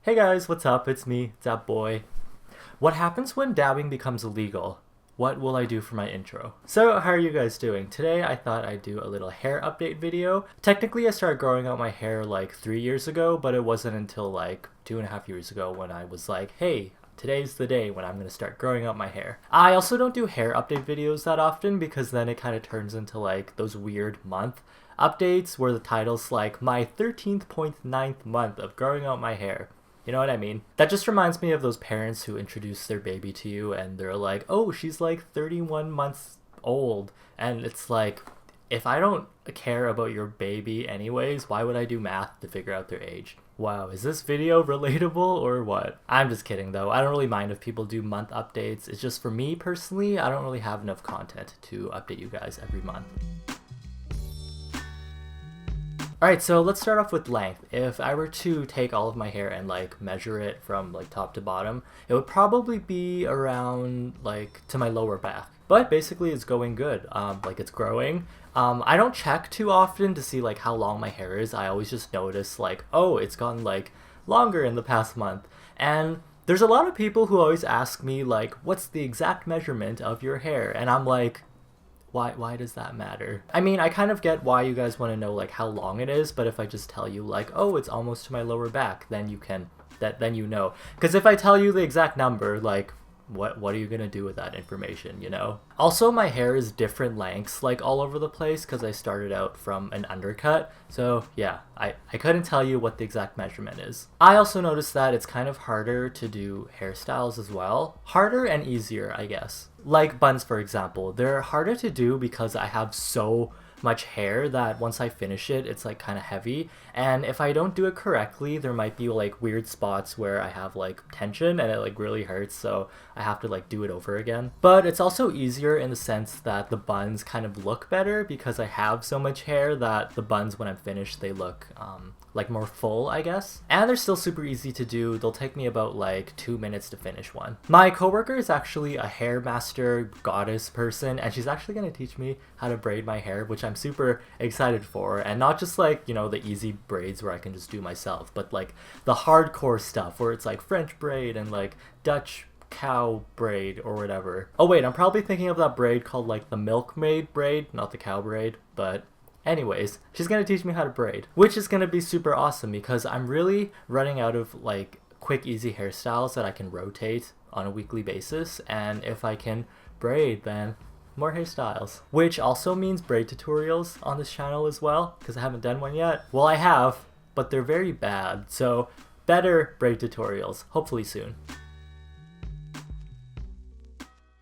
Hey guys, what's up? It's me, Dab Boy. What happens when dabbing becomes illegal? What will I do for my intro? So, how are you guys doing? Today I thought I'd do a little hair update video. Technically I started growing out my hair like 3 years ago, but it wasn't until like 2.5 years ago when I was like, hey, today's the day when I'm going to start growing out my hair. I also don't do hair update videos that often because then it kind of turns into like those weird month updates where the title's like my 13.9th month of growing out my hair. You know what I mean? That just reminds me of those parents who introduce their baby to you and they're like, oh, she's like 31 months old. And it's like, if I don't care about your baby anyways, why would I do math to figure out their age? Wow, is this video relatable or what? I'm just kidding though. I don't really mind if people do month updates. It's just for me personally, I don't really have enough content to update you guys every month. Alright, so let's start off with length. If I were to take all of my hair and like measure it from like top to bottom, it would probably be around like to my lower back. But basically it's going good, like it's growing. I don't check too often to see like how long my hair is. I always just notice like, oh, it's gotten like longer in the past month. And there's a lot of people who always ask me like, what's the exact measurement of your hair? And I'm like, why does that matter? I mean, I kind of get why you guys want to know like how long it is, but if I just tell you like, oh, it's almost to my lower back, then you know. Because if I tell you the exact number, like what are you gonna do with that information, you know? Also, my hair is different lengths like all over the place because I started out from an undercut. So yeah, I couldn't tell you what the exact measurement is. I also noticed that it's kind of harder to do hairstyles as well. Harder and easier, I guess. Like buns, for example. They're harder to do because I have so much hair that once I finish it, it's like kind of heavy. And if I don't do it correctly, there might be like weird spots where I have like tension and it like really hurts, so I have to like do it over again. But it's also easier in the sense that the buns kind of look better because I have so much hair that the buns, when I'm finished, they look like more full, I guess. And they're still super easy to do. They'll take me about like 2 minutes to finish one. My coworker is actually a hair master goddess person, and she's actually going to teach me how to braid my hair, which I'm super excited for. And not just like, you know, the easy braids where I can just do myself, but like the hardcore stuff where it's like French braid and like Dutch cow braid or whatever. Oh wait, I'm probably thinking of that braid called like the milkmaid braid, not the cow braid, but anyways, she's gonna teach me how to braid, which is gonna be super awesome because I'm really running out of like quick, easy hairstyles that I can rotate on a weekly basis, and if I can braid, then more hairstyles. Which also means braid tutorials on this channel as well, because I haven't done one yet. Well, I have, but they're very bad, so better braid tutorials, hopefully soon.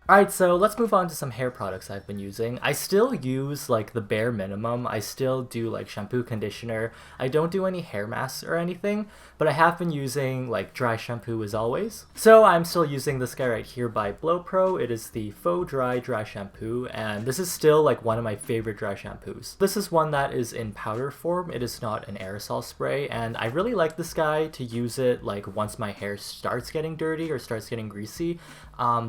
Alright, so let's move on to some hair products I've been using. I still use like the bare minimum. I still do like shampoo, conditioner. I don't do any hair masks or anything, but I have been using like dry shampoo as always. So I'm still using this guy right here by Blow Pro. It is the Faux Dry Shampoo, and this is still like one of my favorite dry shampoos. This is one that is in powder form. It is not an aerosol spray, and I really like this guy to use it like once my hair starts getting dirty or starts getting greasy.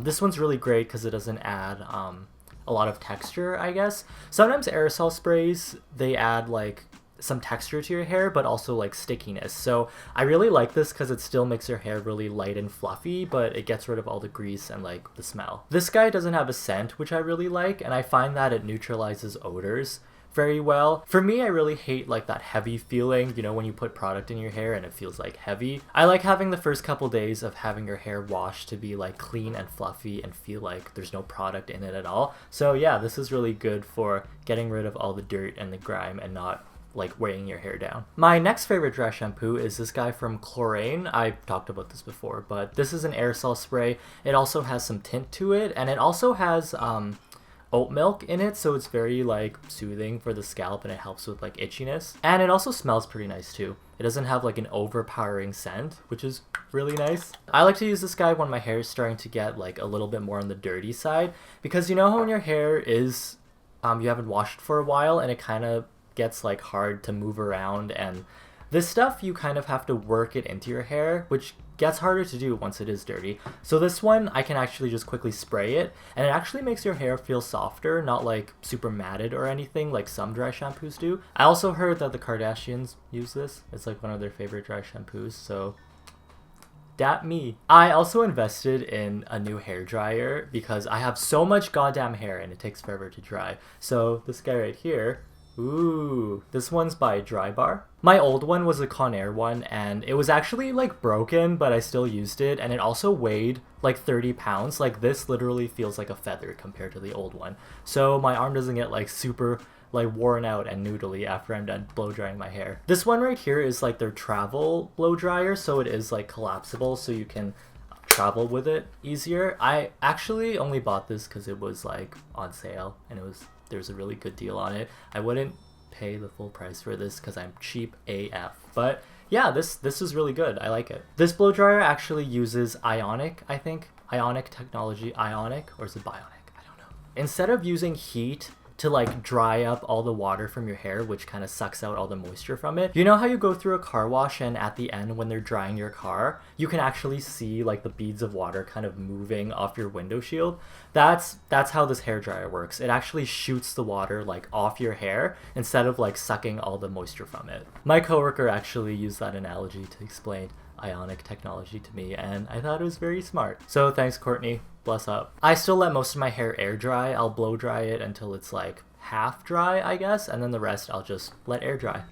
This one's really great because it doesn't add a lot of texture, I guess. Sometimes aerosol sprays, they add like some texture to your hair, but also like stickiness. So I really like this because it still makes your hair really light and fluffy, but it gets rid of all the grease and like the smell. This guy doesn't have a scent, which I really like, and I find that it neutralizes odors very well. For me, I really hate like that heavy feeling, you know, when you put product in your hair and it feels like heavy. I like having the first couple days of having your hair washed to be like clean and fluffy and feel like there's no product in it at all. So yeah, this is really good for getting rid of all the dirt and the grime and not like weighing your hair down. My next favorite dry shampoo is this guy from Chlorane. I've talked about this before, but this is an aerosol spray. It also has some tint to it, and it also has oat milk in it, so it's very like soothing for the scalp and it helps with like itchiness. And it also smells pretty nice too. It doesn't have like an overpowering scent, which is really nice. I like to use this guy when my hair is starting to get like a little bit more on the dirty side, because you know how when your hair is you haven't washed for a while and it kind of gets like hard to move around, and this stuff you kind of have to work it into your hair, which gets harder to do once it is dirty. So this one, I can actually just quickly spray it, and it actually makes your hair feel softer, not like super matted or anything like some dry shampoos do. I also heard that the Kardashians use this. It's like one of their favorite dry shampoos, so Dat me. I also invested in a new hair dryer because I have so much goddamn hair and it takes forever to dry. So this guy right here, ooh, this one's by Dry Bar. My old one was a Conair one and it was actually like broken, but I still used it, and it also weighed like 30 pounds. Like this literally feels like a feather compared to the old one. So my arm doesn't get like super like worn out and noodly after I'm done blow drying my hair. This one right here is like their travel blow dryer, so it is like collapsible so you can travel with it easier. I actually only bought this because it was like on sale and there's a really good deal on it. I wouldn't pay the full price for this because I'm cheap AF, but yeah, this is really good. I like it. This blow dryer actually uses ionic, I think. Ionic technology. Ionic? Or is it bionic? I don't know. Instead of using heat to like dry up all the water from your hair, which kind of sucks out all the moisture from it. You know how you go through a car wash and at the end when they're drying your car, you can actually see like the beads of water kind of moving off your window shield? That's how this hair dryer works. It actually shoots the water like off your hair instead of like sucking all the moisture from it. My coworker actually used that analogy to explain ionic technology to me, and I thought it was very smart. So thanks, Courtney. Bless up. I still let most of my hair air dry. I'll blow dry it until it's like half dry, I guess, and then the rest I'll just let air dry.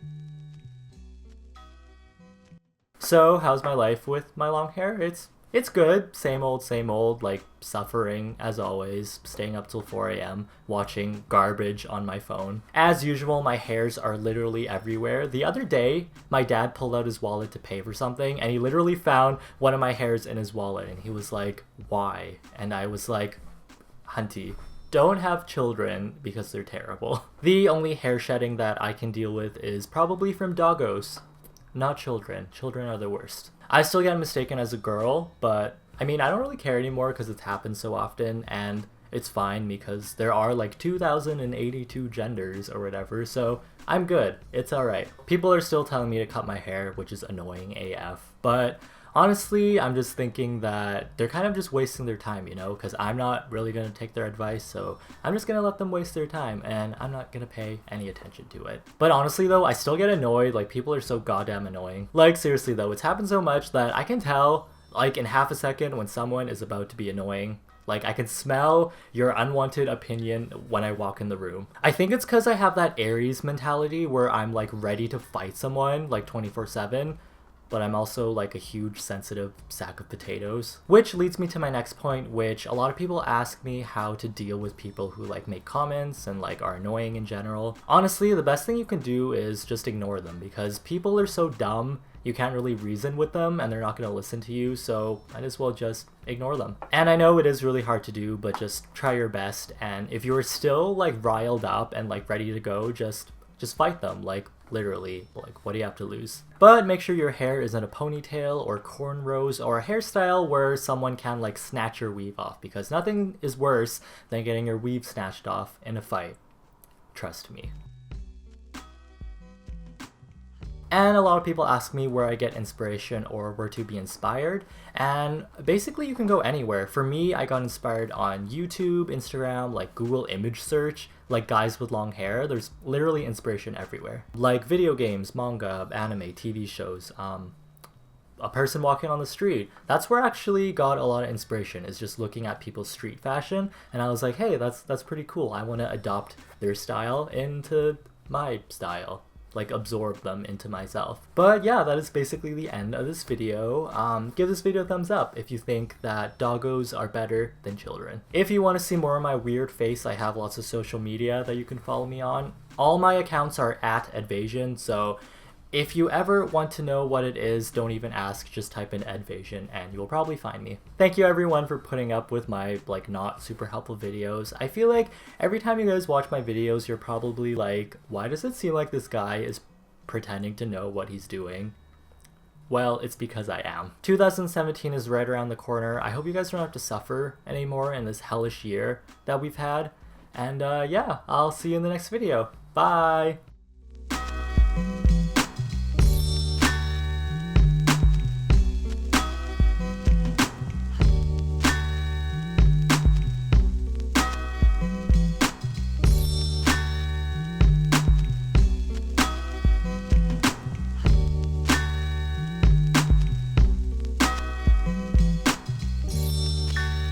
So how's my life with my long hair? It's good. Same old, like suffering as always, staying up till 4 a.m, watching garbage on my phone. As usual, my hairs are literally everywhere. The other day, my dad pulled out his wallet to pay for something and he literally found one of my hairs in his wallet and he was like, why? And I was like, Hunty, don't have children because they're terrible. The only hair shedding that I can deal with is probably from doggos, not children. Children are the worst. I still get mistaken as a girl, but I mean, I don't really care anymore because it's happened so often, and it's fine because there are like 2,082 genders or whatever, so I'm good. It's alright. People are still telling me to cut my hair, which is annoying AF, but honestly, I'm just thinking that they're kind of just wasting their time, you know, because I'm not really going to take their advice, so I'm just going to let them waste their time, and I'm not going to pay any attention to it. But honestly, though, I still get annoyed. Like, people are so goddamn annoying. Like, seriously, though, it's happened so much that I can tell, like, in half a second when someone is about to be annoying. Like, I can smell your unwanted opinion when I walk in the room. I think it's because I have that Aries mentality where I'm, like, ready to fight someone, like, 24/7. But I'm also like a huge sensitive sack of potatoes. Which leads me to my next point, which a lot of people ask me how to deal with people who like make comments and like are annoying in general. Honestly, the best thing you can do is just ignore them because people are so dumb, you can't really reason with them and they're not going to listen to you, so might as well just ignore them. And I know it is really hard to do, but just try your best, and if you're still like riled up and like ready to go, just fight them. Like, literally, like, what do you have to lose? But make sure your hair isn't a ponytail or cornrows or a hairstyle where someone can like snatch your weave off, because nothing is worse than getting your weave snatched off in a fight. Trust me. And a lot of people ask me where I get inspiration or where to be inspired, and basically you can go anywhere. For me, I got inspired on YouTube, Instagram, like Google image search, like guys with long hair. There's literally inspiration everywhere. Like video games, manga, anime, TV shows, a person walking on the street. That's where I actually got a lot of inspiration, is just looking at people's street fashion, and I was like, hey, that's pretty cool. I want to adopt their style into my style. Like absorb them into myself. But yeah, that is basically the end of this video. Give this video a thumbs up if you think that doggos are better than children. If you want to see more of my weird face, I have lots of social media that you can follow me on. All my accounts are at Edvasion, so if you ever want to know what it is, don't even ask, just type in Edvasion and you'll probably find me. Thank you everyone for putting up with my like not super helpful videos. I feel like every time you guys watch my videos, you're probably like, why does it seem like this guy is pretending to know what he's doing? Well, it's because I am. 2017 is right around the corner. I hope you guys don't have to suffer anymore in this hellish year that we've had. And yeah, I'll see you in the next video. Bye!